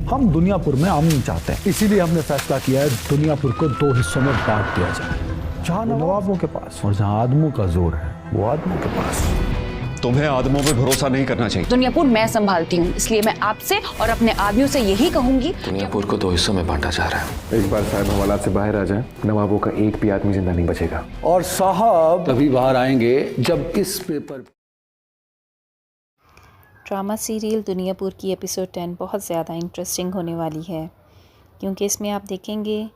हम दुनियापुर में अमन चाहते हैं, इसीलिए हमने फैसला किया है दुनियापुर को 2 हिस्सों में बांट दिया जाए। जहाँ नवाबों के पास और जहाँ आदमों का जोर है वो आदमों के पास। तुम्हें आदमों पे भरोसा नहीं करना चाहिए। दुनियापुर मैं संभालती हूँ, इसलिए मैं आपसे और अपने आदमियों से यही कहूंगी। दुनियापुर को 2 हिस्सों में बांटा जा रहा है। एक बार साहब हवालात से बाहर आ जाए, नवाबों का एक भी आदमी जिंदा नहीं बचेगा। और साहब तभी बाहर आएंगे जब इस पेपर। ड्रामा सीरियल दुनियापुर की एपिसोड 10 बहुत ज़्यादा इंटरेस्टिंग होने वाली है, क्योंकि इसमें आप देखेंगे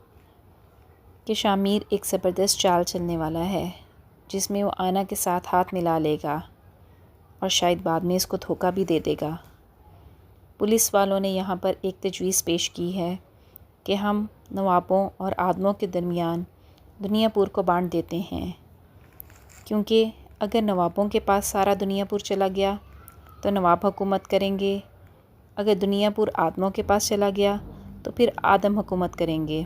कि शामिर एक ज़बरदस्त चाल चलने वाला है, जिसमें वो आना के साथ हाथ मिला लेगा और शायद बाद में इसको धोखा भी दे देगा। पुलिस वालों ने यहाँ पर एक तजवीज़ पेश की है कि हम नवाबों और आदमों के दरमियान दुनियापुर को बांट देते हैं, क्योंकि अगर नवाबों के पास सारा दुनियापुर चला गया तो नवाब हुकूमत करेंगे, अगर दुनियापुर आदमों के पास चला गया तो फिर आदम हुकूमत करेंगे।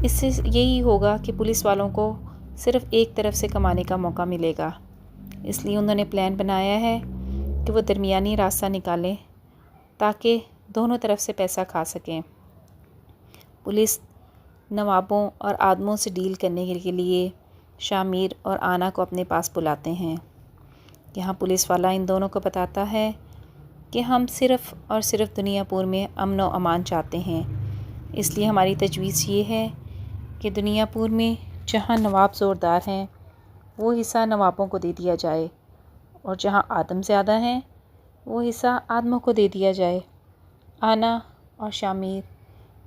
इससे यही होगा कि पुलिस वालों को सिर्फ़ एक तरफ से कमाने का मौका मिलेगा, इसलिए उन्होंने प्लान बनाया है कि वो दरमियानी रास्ता निकालें ताकि दोनों तरफ से पैसा खा सकें। पुलिस नवाबों और आदमों से डील करने के लिए शामिर और आना को अपने पास बुलाते हैं। यहाँ पुलिस वाला इन दोनों को बताता है कि हम सिर्फ़ और सिर्फ दुनियापुर में अमन व अमान चाहते हैं, इसलिए हमारी तजवीज़ ये है कि दुनियापुर में जहाँ नवाब ज़ोरदार हैं वो हिस्सा नवाबों को दे दिया जाए, और जहाँ आदम ज़्यादा हैं वो हिस्सा आदमों को दे दिया जाए। आना और शामिर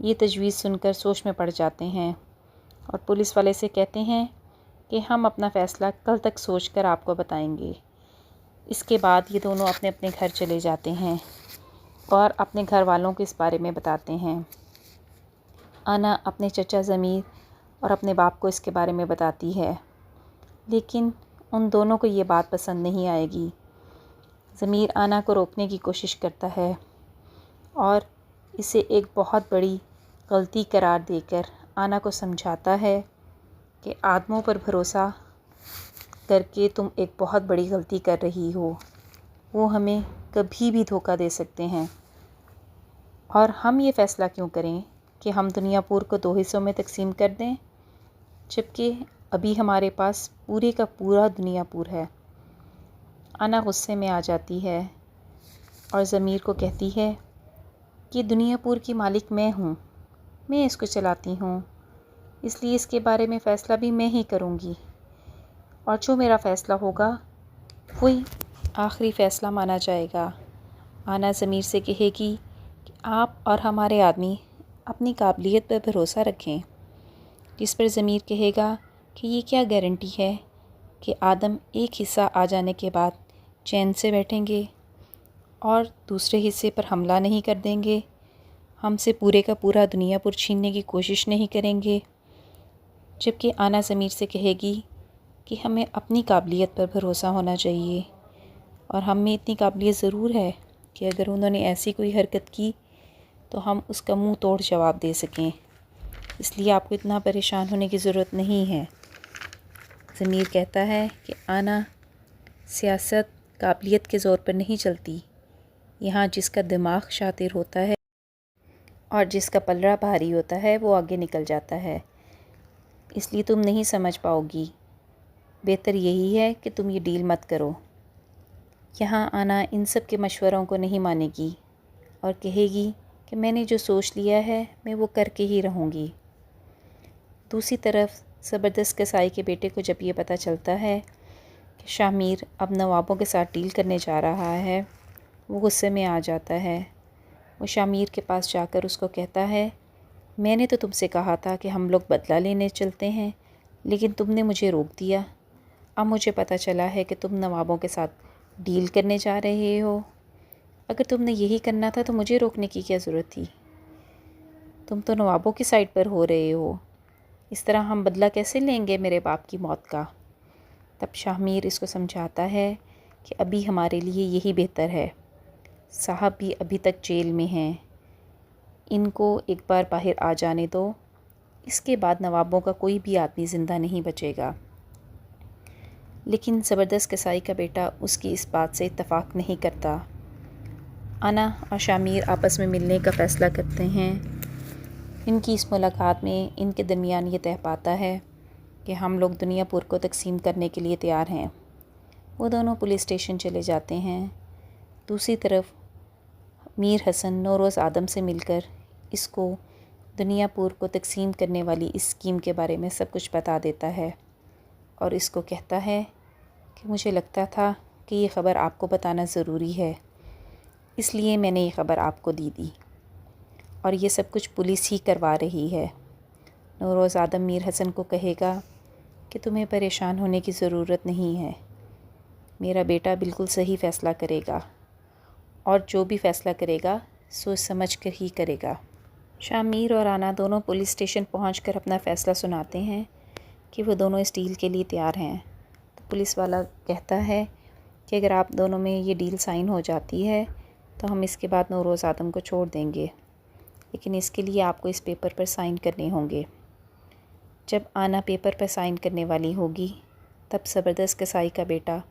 ये तजवीज़ सुनकर सोच में पड़ जाते हैं और पुलिस वाले से कहते हैं कि हम अपना फ़ैसला कल तक सोचकर आपको बताएंगे। इसके बाद ये दोनों अपने अपने घर चले जाते हैं और अपने घर वालों को इस बारे में बताते हैं। आना अपने चचा ज़मीर और अपने बाप को इसके बारे में बताती है, लेकिन उन दोनों को ये बात पसंद नहीं आएगी। ज़मीर आना को रोकने की कोशिश करता है और इसे एक बहुत बड़ी गलती करार देकर आना को समझाता है कि आदमों पर भरोसा करके तुम एक बहुत बड़ी गलती कर रही हो, वो हमें कभी भी धोखा दे सकते हैं, और हम ये फ़ैसला क्यों करें कि हम दुनियापुर को 2 हिस्सों में तकसीम कर दें, जबकि अभी हमारे पास पूरे का पूरा दुनियापुर है। आना गुस्से में आ जाती है और ज़मीर को कहती है कि दुनियापुर की मालिक मैं हूँ, मैं इसको चलाती हूँ, इसलिए इसके बारे में फ़ैसला भी मैं ही करूँगी, और जो मेरा फ़ैसला होगा वही आखिरी फ़ैसला माना जाएगा। आना ज़मीर से कहेगी कि आप और हमारे आदमी अपनी काबिलियत पर भरोसा रखें, जिस पर ज़मीर कहेगा कि ये क्या गारंटी है कि आदम एक हिस्सा आ जाने के बाद चैन से बैठेंगे और दूसरे हिस्से पर हमला नहीं कर देंगे, हमसे पूरे का पूरा दुनियापुर छीनने की कोशिश नहीं करेंगे। जबकि आना ज़मीर से कहेगी कि हमें अपनी काबिलियत पर भरोसा होना चाहिए, और हम में इतनी काबिलियत ज़रूर है कि अगर उन्होंने ऐसी कोई हरकत की तो हम उसका मुंह तोड़ जवाब दे सकें, इसलिए आपको इतना परेशान होने की ज़रूरत नहीं है। ज़मीर कहता है कि आना, सियासत काबिलियत के ज़ोर पर नहीं चलती, यहाँ जिसका दिमाग शातिर होता है और जिसका पलड़ा भारी होता है वो आगे निकल जाता है, इसलिए तुम नहीं समझ पाओगी। बेहतर यही है कि तुम ये डील मत करो। यहाँ आना इन सब के मशवरों को नहीं मानेगी और कहेगी कि मैंने जो सोच लिया है मैं वो करके ही रहूँगी। दूसरी तरफ ज़बरदस्त कसाई के बेटे को जब ये पता चलता है कि शामिर अब नवाबों के साथ डील करने जा रहा है, वो गुस्से में आ जाता है। वो शामिर के पास जाकर उसको कहता है, मैंने तो तुमसे कहा था कि हम लोग बदला लेने चलते हैं, लेकिन तुमने मुझे रोक दिया। अब मुझे पता चला है कि तुम नवाबों के साथ डील करने जा रहे हो। अगर तुमने यही करना था तो मुझे रोकने की क्या ज़रूरत थी? तुम तो नवाबों की साइड पर हो रहे हो, इस तरह हम बदला कैसे लेंगे मेरे बाप की मौत का? तब शामिर इसको समझाता है कि अभी हमारे लिए यही बेहतर है। साहब भी अभी तक जेल में हैं, इनको एक बार बाहर आ जाने दो, इसके बाद नवाबों का कोई भी आदमी ज़िंदा नहीं बचेगा। लेकिन ज़बरदस्त कसाई का बेटा उसकी इस बात से इत्तफ़ाक़ नहीं करता आना और शामिर आपस में मिलने का फ़ैसला करते हैं। इनकी इस मुलाकात में इनके दरमियान ये तय पाता है कि हम लोग दुनियापुर को तकसीम करने के लिए तैयार हैं। वो दोनों पुलिस स्टेशन चले जाते हैं। दूसरी तरफ मीर हसन नौरोज़ आदम से मिलकर इसको दुनियापुर को तकसीम करने वाली इस स्कीम के बारे में सब कुछ बता देता है और इसको कहता है कि मुझे लगता था कि ये ख़बर आपको बताना ज़रूरी है, इसलिए मैंने ये ख़बर आपको दी और ये सब कुछ पुलिस ही करवा रही है। नौरोज़ आदम मीर हसन को कहेगा कि तुम्हें परेशान होने की ज़रूरत नहीं है, मेरा बेटा बिल्कुल सही फ़ैसला करेगा और जो भी फ़ैसला करेगा सोच समझ कर ही करेगा। शामिर और आना दोनों पुलिस स्टेशन पहुंचकर अपना फ़ैसला सुनाते हैं कि वो दोनों इस डील के लिए तैयार हैं। तो पुलिस वाला कहता है कि अगर आप दोनों में ये डील साइन हो जाती है तो हम इसके बाद नौरोज़ आदम को छोड़ देंगे, लेकिन इसके लिए आपको इस पेपर पर साइन करने होंगे। जब आना पेपर पर साइन करने वाली होगी तब ज़बरदस्त कसाई का बेटा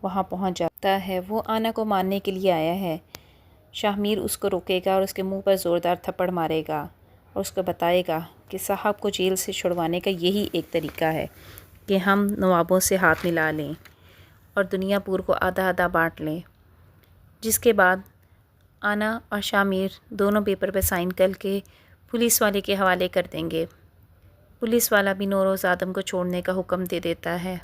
वहाँ पहुँच जाता है। वो आना को मारने के लिए आया है। शामिर उसको रोकेगा और उसके मुंह पर ज़ोरदार थप्पड़ मारेगा और उसको बताएगा कि साहब को जेल से छुड़वाने का यही एक तरीका है कि हम नवाबों से हाथ मिला लें और दुनियापुर को आधा आधा बांट लें। जिसके बाद आना और शामिर दोनों पेपर पर साइन करके पुलिस वाले के हवाले कर देंगे। पुलिस वाला भी नौरोज़ आदम को छोड़ने का हुक्म दे देता है।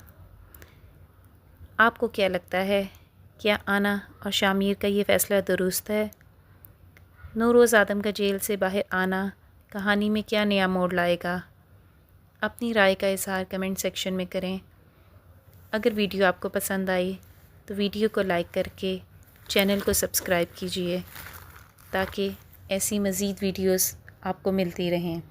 आपको क्या लगता है, क्या आना और शामिर का ये फ़ैसला दुरुस्त है? नौरोज़ आदम का जेल से बाहर आना कहानी में क्या नया मोड़ लाएगा? अपनी राय का इज़हार कमेंट सेक्शन में करें। अगर वीडियो आपको पसंद आई तो वीडियो को लाइक करके चैनल को सब्सक्राइब कीजिए ताकि ऐसी मज़ीद वीडियोस आपको मिलती रहें।